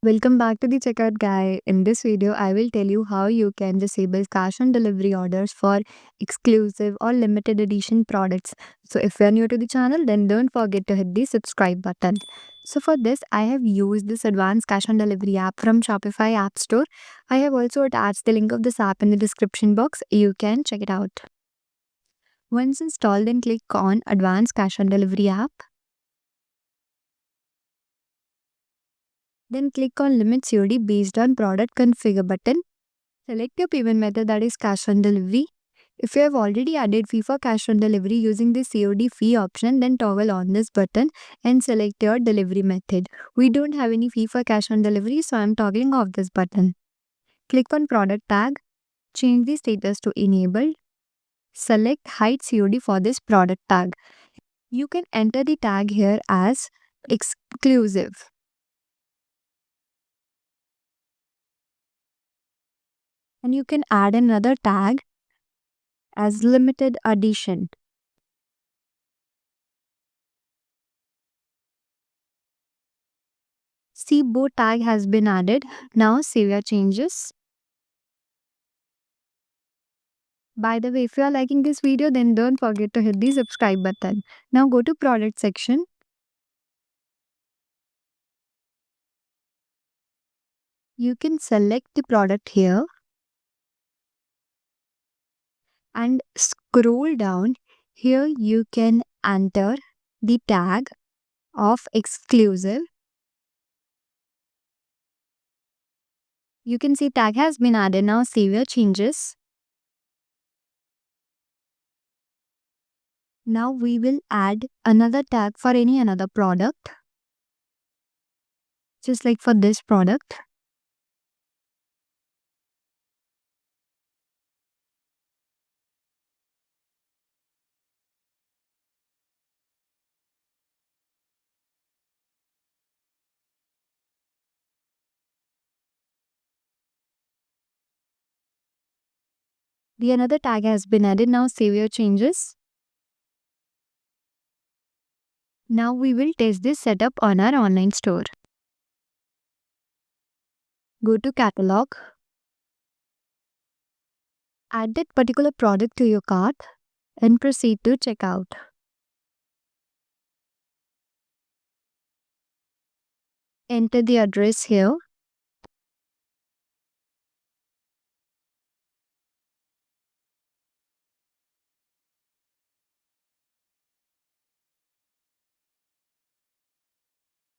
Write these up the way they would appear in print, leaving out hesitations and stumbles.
Welcome back to the Checkout Guy. In this video, I will tell you how you can disable cash on delivery orders for exclusive or limited edition products. So if you are new to the channel, then don't forget to hit the subscribe button. So for this, I have used this advanced cash on delivery app from Shopify App Store. I have also attached the link of this app in the description box. You can check it out. Once installed, then click on Advanced Cash on Delivery app. Then click on Limit COD based on product configure button. Select your payment method, that is cash on delivery. If you have already added fee for cash on delivery using the COD fee option, then toggle on this button and select your delivery method. We don't have any fee for cash on delivery, so I'm toggling off this button. Click on product tag, change the status to enabled. Select hide COD for this product tag. You can enter the tag here as exclusive. And you can add another tag as limited edition. See, both tag has been added. Now save your changes. By the way, if you are liking this video, then don't forget to hit the subscribe button. Now go to product section. You can select the product here and scroll down. Here you can enter the tag of exclusive. You can see tag has been added. Now save your changes. Now we will add another tag for any another product. Just like for this product. The another tag has been added. Now save your changes. Now we will test this setup on our online store. Go to catalog. Add that particular product to your cart and proceed to checkout. Enter the address here.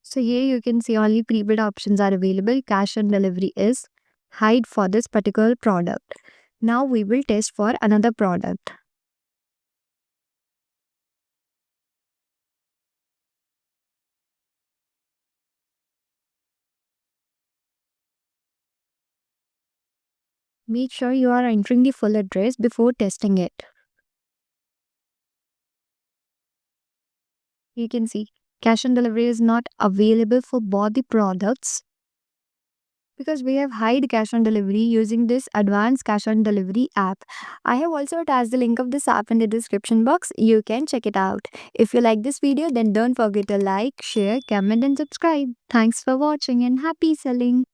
So here you can see only prepaid options are available. Cash on delivery is hide for this particular product. Now we will test for another product. Make sure you are entering the full address before testing it. You can see cash on delivery is not available for both the products because we have hide cash on delivery using this advanced cash on delivery app. I have also attached the link of this app in the description box. You can check it out. If you like this video, then don't forget to like, share, comment and subscribe. Thanks for watching and happy selling.